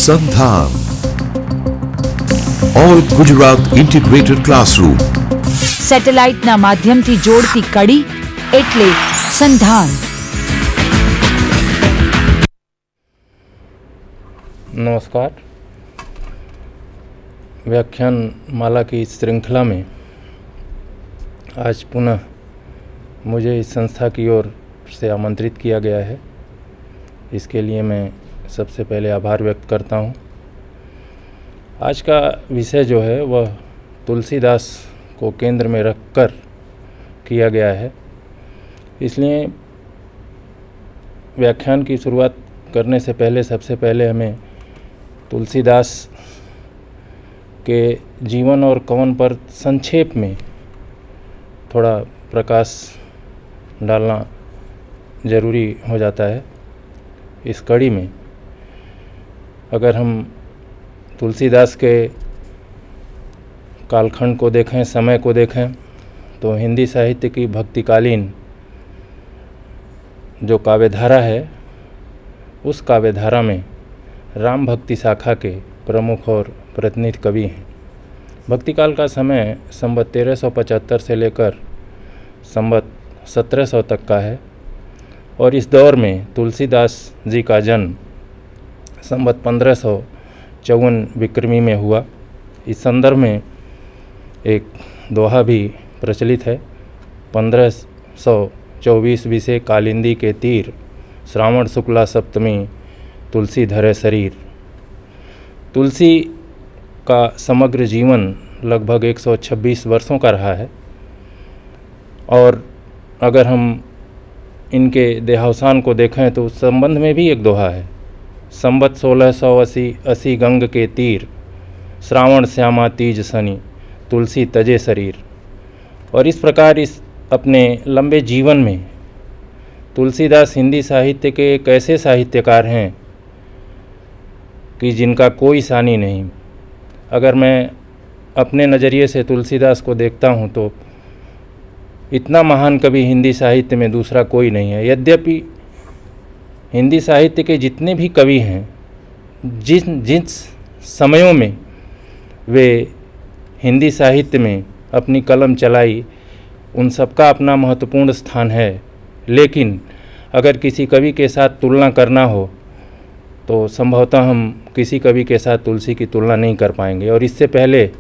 સંધાન all Gujarat integrated classroom સેટેલાઇટના માધ્યમથી જોડતી કડી એટલે સંધાન। नमस्कार। व्याख्यान माला की इस श्रृंखला में आज पुनः मुझे इस संस्था की ओर से आमंत्रित किया गया है। इसके लिए मैं सबसे पहले आभार व्यक्त करता हूँ। आज का विषय जो है वह तुलसीदास को केंद्र में रखकर किया गया है, इसलिए व्याख्यान की शुरुआत करने से पहले सबसे पहले हमें तुलसीदास के जीवन और कवन पर संक्षेप में थोड़ा प्रकाश डालना ज़रूरी हो जाता है। इस कड़ी में अगर हम तुलसीदास के कालखंड को देखें, समय को देखें, तो हिंदी साहित्य की भक्तिकालीन जो काव्यधारा है, उस काव्यधारा में राम भक्ति शाखा के प्रमुख और प्रतिनिधि कवि हैं। भक्तिकाल का समय संवत 1375 से लेकर संवत 1700 तक का है और इस दौर में तुलसीदास जी का जन्म संवत 1554 विक्रमी में हुआ। इस संदर्भ में एक दोहा भी प्रचलित है। 1524 विषे कालिंदी के तीर, श्रावण शुक्ला सप्तमी तुलसी धरे शरीर। तुलसी का समग्र जीवन लगभग 126 वर्षों का रहा है और अगर हम इनके देहावसान को देखें तो उस संबंध में भी एक दोहा है। संवत 1680 गंग के तीर, श्रावण श्यामा तीज शनि तुलसी तजे शरीर। और इस प्रकार इस अपने लंबे जीवन में तुलसीदास हिंदी साहित्य के एक ऐसे साहित्यकार हैं कि जिनका कोई सानी नहीं। अगर मैं अपने नज़रिए से तुलसीदास को देखता हूँ तो इतना महान कवि हिंदी साहित्य में दूसरा कोई नहीं है। यद्यपि हिंदी साहित्य के जितने भी कवि हैं, जिन समयों में वे हिंदी साहित्य में अपनी कलम चलाई, उन सबका अपना महत्वपूर्ण स्थान है। लेकिन अगर किसी कवि के साथ तुलना करना हो तो संभवतः हम किसी कवि के साथ तुलसी की तुलना नहीं कर पाएंगे। और इससे पहले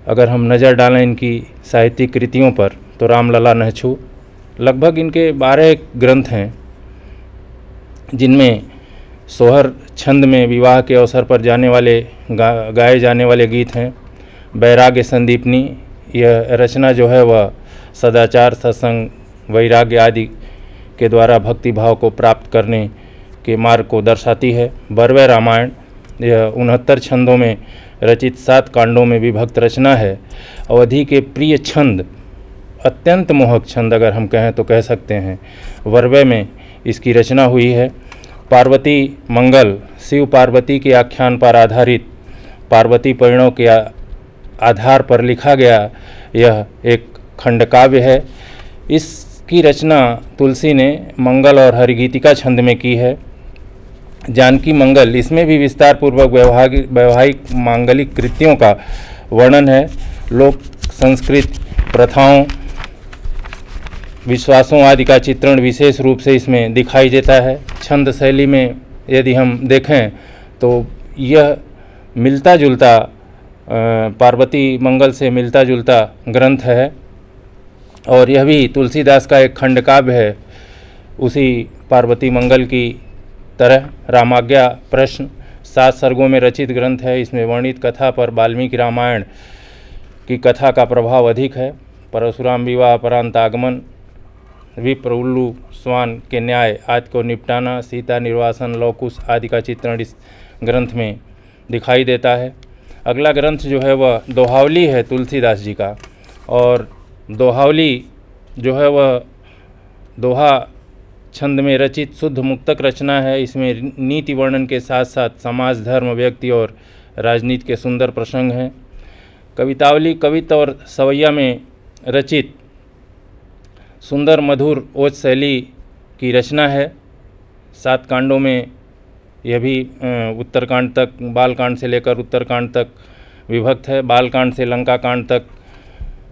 अगर हम नज़र डालें इनकी साहित्यिक कृतियों पर तो रामलला नहछू, लगभग इनके 12 ग्रंथ हैं जिनमें सोहर छंद में विवाह के अवसर पर जाने वाले गाए जाने वाले गीत हैं। वैराग्य संदीपनी, यह रचना जो है वह सदाचार, सत्संग, वैराग्य आदि के द्वारा भक्ति भाव को प्राप्त करने के मार्ग को दर्शाती है। बरवे रामायण, यह 69 छंदों में रचित 7 कांडों में विभक्त रचना है। अवधि के प्रिय छंद, अत्यंत मोहक छंद अगर हम कहें तो कह सकते हैं, वर्वे में इसकी रचना हुई है। पार्वती मंगल, शिव पार्वती के आख्यान पर आधारित पार्वती परिणव के आधार पर लिखा गया यह एक खंडकाव्य है। इसकी रचना तुलसी ने मंगल और हरिगीतिका छंद में की है। जानकी मंगल, इसमें भी विस्तार पूर्वक वैवाहिक मांगलिक कृतियों का वर्णन है। लोक संस्कृत प्रथाओं, विश्वासों आदि का चित्रण विशेष रूप से इसमें दिखाई देता है। छंद शैली में यदि हम देखें तो यह मिलता जुलता पार्वती मंगल से मिलता जुलता ग्रंथ है और यह भी तुलसीदास का एक खंडकाव्य है। उसी पार्वती मंगल की तरह रामाज्ञा प्रश्न 7 सर्गों में रचित ग्रंथ है। इसमें वर्णित कथा पर वाल्मीकि रामायण की कथा का प्रभाव अधिक है। परशुराम विवाह, परांत आगमन, विप्र, उल्लू, स्वान के न्याय आदि को निपटाना, सीता निर्वासन, लवकुश आदि का चित्रण इस ग्रंथ में दिखाई देता है। अगला ग्रंथ जो है वह दोहावली है तुलसीदास जी का, और दोहावली जो है वह दोहा छंद में रचित शुद्ध मुक्तक रचना है। इसमें नीति वर्णन के साथ साथ समाज, धर्म, व्यक्ति और राजनीति के सुंदर प्रसंग हैं। कवितावली कविता और सवैया में रचित सुंदर मधुर ओज शैली की रचना है। 7 कांडों में यह भी उत्तरकांड तक, बालकांड से लेकर उत्तरकांड तक विभक्त है। बालकांड से लंका कांड तक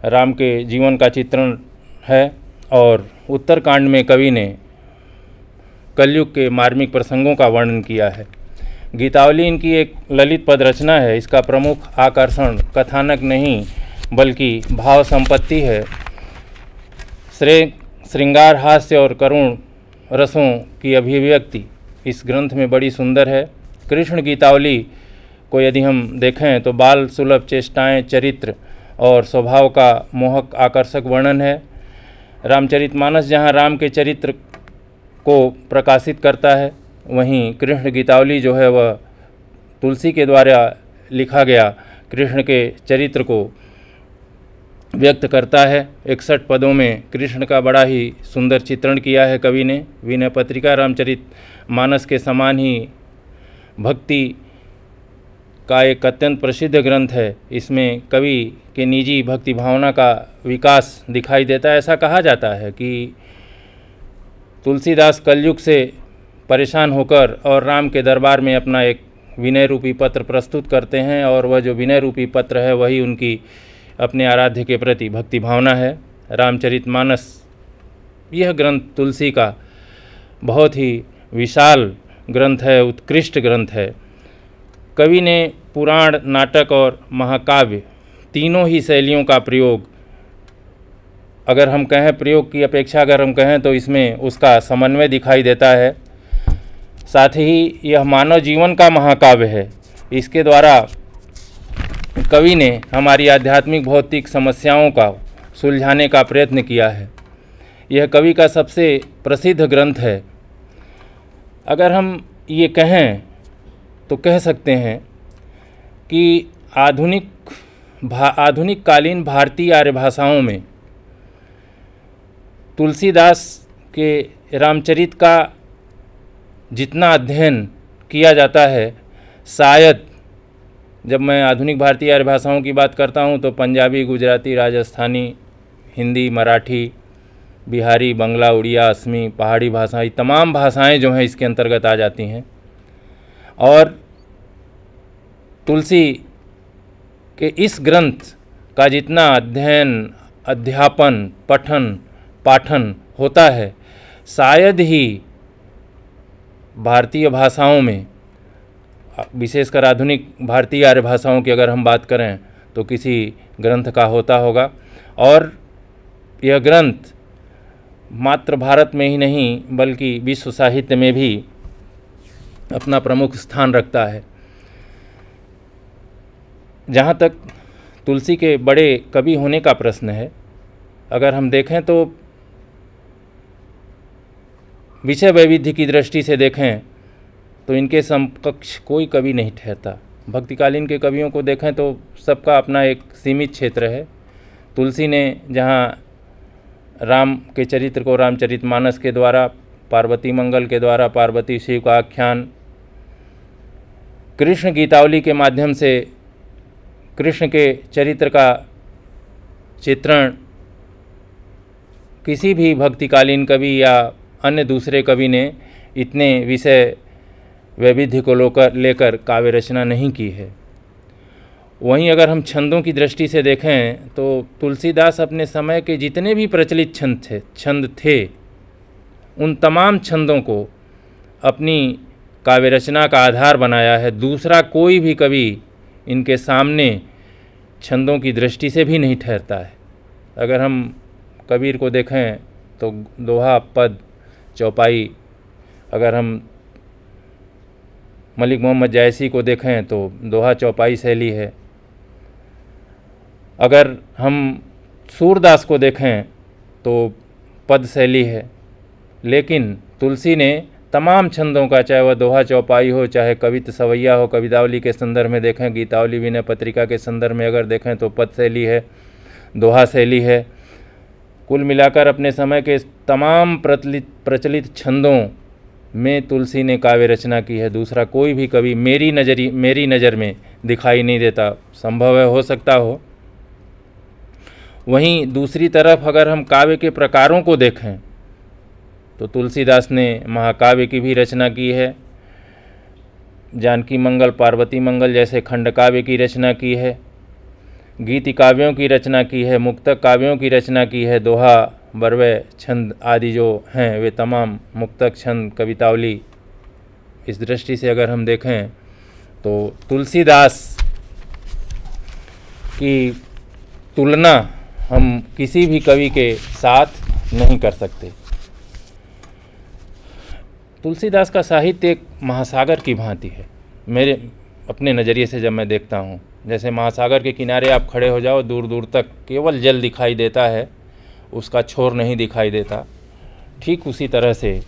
राम के जीवन का चित्रण है और उत्तरकांड में कवि ने कलयुग के मार्मिक प्रसंगों का वर्णन किया है। गीतावली इनकी एक ललित पद रचना है। इसका प्रमुख आकर्षण कथानक नहीं बल्कि भाव संपत्ति है। श्रृंगार, हास्य और करुण रसों की अभिव्यक्ति इस ग्रंथ में बड़ी सुंदर है। कृष्ण गीतावली को यदि हम देखें तो बाल सुलभ चेष्टाएं, चरित्र और स्वभाव का मोहक आकर्षक वर्णन है। रामचरितमानस जहाँ राम के चरित्र को प्रकाशित करता है, वहीं कृष्ण गीतावली जो है वह तुलसी के द्वारा लिखा गया कृष्ण के चरित्र को व्यक्त करता है। 61 पदों में कृष्ण का बड़ा ही सुंदर चित्रण किया है कवि ने। विनय पत्रिका रामचरितमानस के समान ही भक्ति का एक अत्यंत प्रसिद्ध ग्रंथ है। इसमें कवि के निजी भक्ति भावना का विकास दिखाई देता है। ऐसा कहा जाता है कि तुलसीदास कलयुग से परेशान होकर और राम के दरबार में अपना एक विनय रूपी पत्र प्रस्तुत करते हैं और वह जो विनय रूपी पत्र है वही उनकी अपने आराध्य के प्रति भक्ति भावना है। रामचरितमानस यह ग्रंथ तुलसी का बहुत ही विशाल ग्रंथ है, उत्कृष्ट ग्रंथ है। कवि ने पुराण, नाटक और महाकाव्य तीनों ही शैलियों का प्रयोग, अगर हम कहें प्रयोग की अपेक्षा अगर हम कहें तो इसमें उसका समन्वय दिखाई देता है। साथ ही यह मानव जीवन का महाकाव्य है। इसके द्वारा कवि ने हमारी आध्यात्मिक भौतिक समस्याओं का सुलझाने का प्रयत्न किया है। यह कवि का सबसे प्रसिद्ध ग्रंथ है। अगर हम ये कहें तो कह सकते हैं कि आधुनिक कालीन भारतीय आर्य भाषाओं में तुलसीदास के रामचरित का जितना अध्ययन किया जाता है, शायद जब मैं आधुनिक भारतीय आर्य भाषाओं की बात करता हूँ तो पंजाबी, गुजराती, राजस्थानी, हिंदी, मराठी, बिहारी, बंगला, उड़िया, असमी, पहाड़ी भाषाएं, तमाम भाषाएं जो हैं इसके अंतर्गत आ जाती हैं। और तुलसी के इस ग्रंथ का जितना अध्ययन, अध्यापन, पठन, पाठन होता है, शायद ही भारतीय भाषाओं में, विशेषकर आधुनिक भारतीय आर्य भाषाओं की अगर हम बात करें तो किसी ग्रंथ का होता होगा। और यह ग्रंथ मात्र भारत में ही नहीं बल्कि विश्व साहित्य में भी अपना प्रमुख स्थान रखता है। जहाँ तक तुलसी के बड़े कवि होने का प्रश्न है, अगर हम देखें तो विषय वैविध्य की दृष्टि से देखें तो इनके समकक्ष कोई कवि नहीं ठहरता। भक्तिकालीन के कवियों को देखें तो सबका अपना एक सीमित क्षेत्र है। तुलसी ने जहाँ राम के चरित्र को रामचरितमानस के द्वारा, पार्वती मंगल के द्वारा पार्वती शिव का आख्यान, कृष्ण गीतावली के माध्यम से कृष्ण के चरित्र का चित्रण किसी भी भक्तिकालीन कवि या अन्य दूसरे कवि ने इतने विषय वैविध्य को लेकर काव्य रचना नहीं की है। वहीं अगर हम छंदों की दृष्टि से देखें तो तुलसीदास अपने समय के जितने भी प्रचलित छंद थे उन तमाम छंदों को अपनी काव्य रचना का आधार बनाया है। दूसरा कोई भी कवि इनके सामने छंदों की दृष्टि से भी नहीं ठहरता है। अगर हम कबीर को देखें तो दोहा, पद, चौपाई, अगर हम मलिक मोहम्मद जायसी को देखें तो दोहा चौपाई शैली है। अगर हम सूरदास को देखें तो पद शैली है। लेकिन तुलसी ने तमाम छंदों का, चाहे वह दोहा चौपाई हो, चाहे कवित सवैया हो, कवितावली के संदर्भ में देखें, गीतावली विनय पत्रिका के संदर्भ में अगर देखें तो पद शैली है, दोहा शैली है। कुल मिलाकर अपने समय के तमाम प्रचलित छंदों में तुलसी ने काव्य रचना की है। दूसरा कोई भी कवि मेरी नज़र में दिखाई नहीं देता। संभव है हो सकता हो। वहीं दूसरी तरफ अगर हम काव्य के प्रकारों को देखें तो तुलसीदास ने महाकाव्य की भी रचना की है। जानकी मंगल, पार्वती मंगल जैसे खंड काव्य की रचना की है, गीति काव्यों की रचना की है, मुक्तक काव्यों की रचना की है, दोहा, बरवे, छंद आदि जो हैं वे तमाम मुक्तक, छंद, कवितावली। इस दृष्टि से अगर हम देखें तो तुलसीदास की तुलना हम किसी भी कवि के साथ नहीं कर सकते। तुलसीदास का साहित्य एक महासागर की भांति है। मेरे अपने नज़रिए से जब मैं देखता हूँ, जैसे महासागर के किनारे आप खड़े हो जाओ, दूर दूर तक केवल जल दिखाई देता है, उसका छोर नहीं दिखाई देता, ठीक उसी तरह से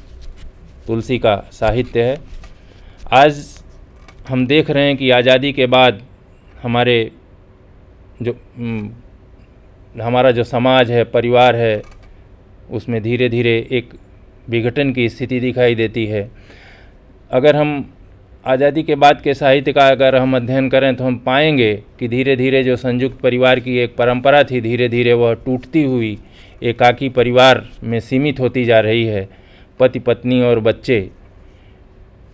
तुलसी का साहित्य है। आज हम देख रहे हैं कि आज़ादी के बाद हमारा जो समाज है, परिवार है, उसमें धीरे धीरे एक विघटन की स्थिति दिखाई देती है। अगर हम आज़ादी के बाद के साहित्य का अगर हम अध्ययन करें तो हम पाएंगे कि धीरे धीरे जो संयुक्त परिवार की एक परंपरा थी, धीरे धीरे वह टूटती हुई एकाकी परिवार में सीमित होती जा रही है। पति पत्नी और बच्चे,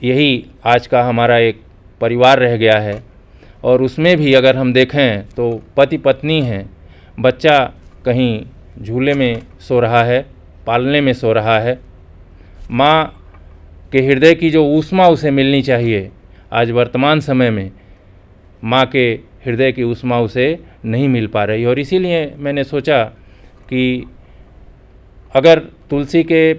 यही आज का हमारा एक परिवार रह गया है। और उसमें भी अगर हम देखें तो पति पत्नी हैं, बच्चा कहीं झूले में सो रहा है, पालने में सो रहा है। माँ के हृदय की जो ऊष्मा उसे मिलनी चाहिए, आज वर्तमान समय में माँ के हृदय की ऊष्मा उसे नहीं मिल पा रही। और इसीलिए मैंने सोचा कि अगर तुलसी के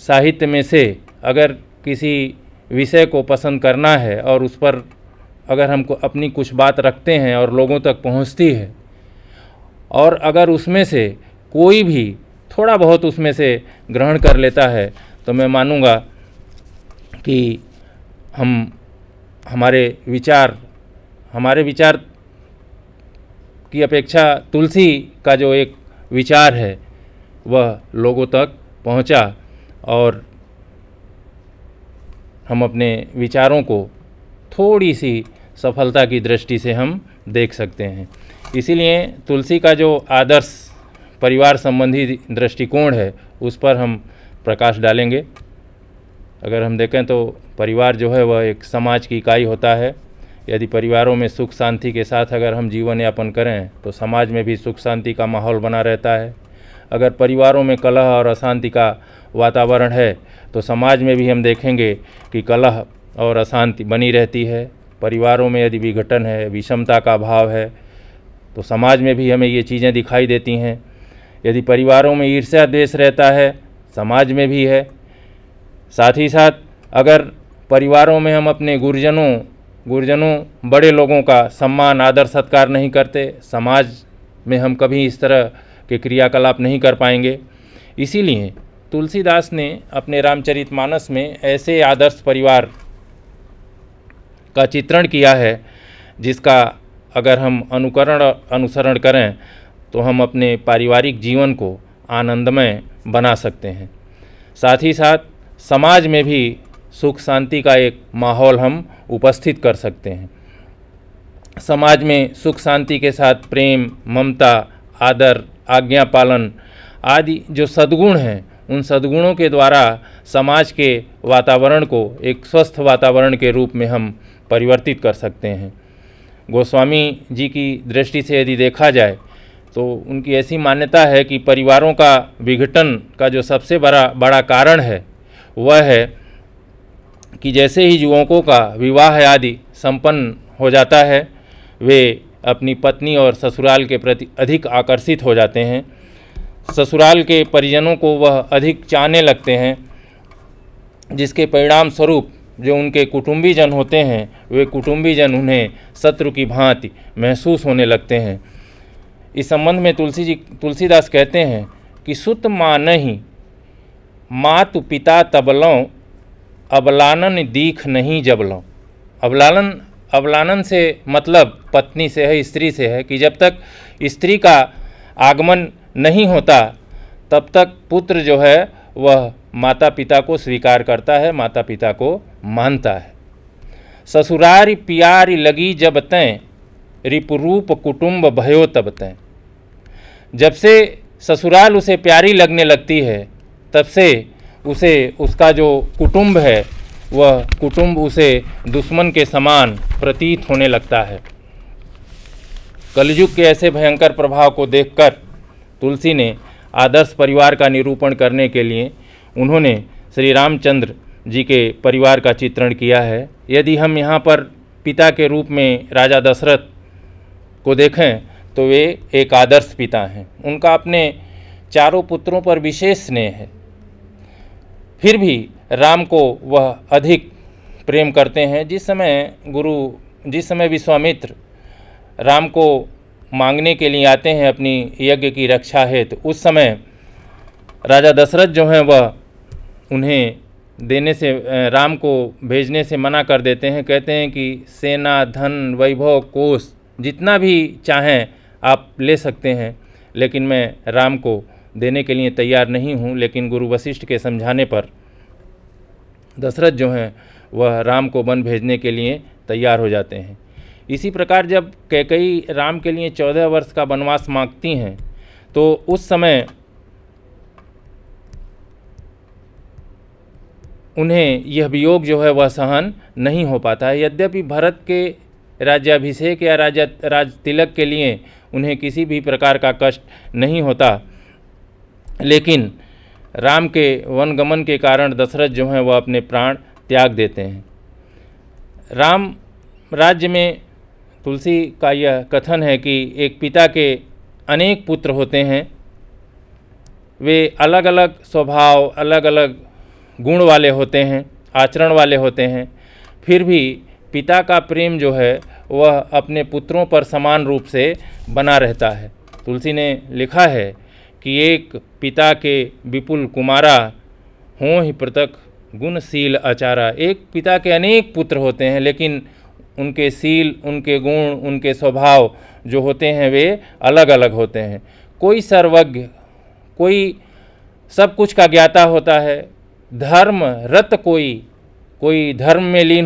साहित्य में से अगर किसी विषय को पसंद करना है और उस पर अगर हमको अपनी कुछ बात रखते हैं और लोगों तक पहुंचती है, और अगर उसमें से कोई भी थोड़ा बहुत उसमें से ग्रहण कर लेता है, तो मैं मानूंगा कि हमारे विचार की अपेक्षा तुलसी का जो एक विचार है वह लोगों तक पहुंचा और हम अपने विचारों को थोड़ी सी सफलता की दृष्टि से हम देख सकते हैं। इसीलिए तुलसी का जो आदर्श परिवार संबंधी दृष्टिकोण है उस पर हम प्रकाश डालेंगे। अगर हम देखें तो परिवार जो है वह एक समाज की इकाई होता है। यदि परिवारों में सुख शांति के साथ अगर हम जीवन यापन करें तो समाज में भी सुख शांति का माहौल बना रहता है। अगर परिवारों में कलह और अशांति का वातावरण है तो समाज में भी हम देखेंगे कि कलह और अशांति बनी रहती है। परिवारों में यदि विघटन है, विषमता का भाव है, तो समाज में भी हमें ये चीज़ें दिखाई देती हैं। यदि परिवारों में ईर्ष्या द्वेष रहता है, समाज में भी है। साथ ही साथ अगर परिवारों में हम अपने गुरुजनों बड़े लोगों का सम्मान आदर सत्कार नहीं करते, समाज में हम कभी इस तरह के क्रियाकलाप नहीं कर पाएंगे। इसीलिए तुलसीदास ने अपने रामचरितमानस में ऐसे आदर्श परिवार का चित्रण किया है जिसका अगर हम अनुसरण करें तो हम अपने पारिवारिक जीवन को आनंदमय बना सकते हैं। साथ ही साथ समाज में भी सुख शांति का एक माहौल हम उपस्थित कर सकते हैं। समाज में सुख शांति के साथ प्रेम, ममता, आदर, आज्ञा पालन आदि जो सद्गुण हैं, उन सद्गुणों के द्वारा समाज के वातावरण को एक स्वस्थ वातावरण के रूप में हम परिवर्तित कर सकते हैं। गोस्वामी जी की दृष्टि से यदि देखा जाए तो उनकी ऐसी मान्यता है कि परिवारों का विघटन का जो सबसे बड़ा कारण है वह है कि जैसे ही युवकों का विवाह आदि संपन्न हो जाता है, वे अपनी पत्नी और ससुराल के प्रति अधिक आकर्षित हो जाते हैं। ससुराल के परिजनों को वह अधिक चाहने लगते हैं, जिसके परिणाम स्वरूप जो उनके कुटुंबीजन होते हैं वे कुटुंबीजन उन्हें शत्रु की भांति महसूस होने लगते हैं। इस संबंध में तुलसीदास कहते हैं कि सुत मानहि मातु पिता तबलों, अबलानन दीख नहीं जबलों। अबलानन से मतलब पत्नी से है, स्त्री से है, कि जब तक स्त्री का आगमन नहीं होता तब तक पुत्र जो है वह माता पिता को स्वीकार करता है, माता पिता को मानता है। ससुरारी प्यारी लगी जब तैं, रिपुरूप कुटुंब भयो तब तैं। जब से ससुराल उसे प्यारी लगने लगती है तब से उसे उसका जो कुटुंब है वह कुटुंब उसे दुश्मन के समान प्रतीत होने लगता है। कलयुग के ऐसे भयंकर प्रभाव को देखकर तुलसी ने आदर्श परिवार का निरूपण करने के लिए उन्होंने श्री रामचंद्र जी के परिवार का चित्रण किया है। यदि हम यहाँ पर पिता के रूप में राजा दशरथ को देखें तो वे एक आदर्श पिता हैं। उनका अपने चारों पुत्रों पर विशेष स्नेह है, फिर भी राम को वह अधिक प्रेम करते हैं। जिस समय विश्वामित्र राम को मांगने के लिए आते हैं अपनी यज्ञ की रक्षा हेतु, उस समय राजा दशरथ जो हैं वह उन्हें देने से, राम को भेजने से मना कर देते हैं। कहते हैं कि सेना, धन, वैभव, कोष जितना भी चाहें आप ले सकते हैं, लेकिन मैं राम को देने के लिए तैयार नहीं हूँ। लेकिन गुरु वशिष्ठ के समझाने पर दशरथ जो हैं वह राम को वन भेजने के लिए तैयार हो जाते हैं। इसी प्रकार जब कैकेयी राम के लिए 14 वर्ष का वनवास मांगती हैं तो उस समय उन्हें यह वियोग जो है वह सहन नहीं हो पाता है। यद्यपि भरत के राज्याभिषेक या राज तिलक के लिए उन्हें किसी भी प्रकार का कष्ट नहीं होता, लेकिन राम के वनगमन के कारण दशरथ जो हैं वह अपने प्राण त्याग देते हैं। राम राज्य में तुलसी का यह कथन है कि एक पिता के अनेक पुत्र होते हैं, वे अलग अलग स्वभाव, अलग अलग गुण वाले होते हैं, आचरण वाले होते हैं, फिर भी पिता का प्रेम जो है वह अपने पुत्रों पर समान रूप से बना रहता है। तुलसी ने लिखा है कि एक पिता के विपुल कुमारा हों ही पृथक गुणशील आचारा। एक पिता के अनेक पुत्र होते हैं, लेकिन उनके शील, उनके गुण, उनके स्वभाव जो होते हैं वे अलग अलग होते हैं। कोई सर्वज्ञ, कोई सब कुछ का ज्ञाता होता है, धर्म रत कोई धर्म में लीन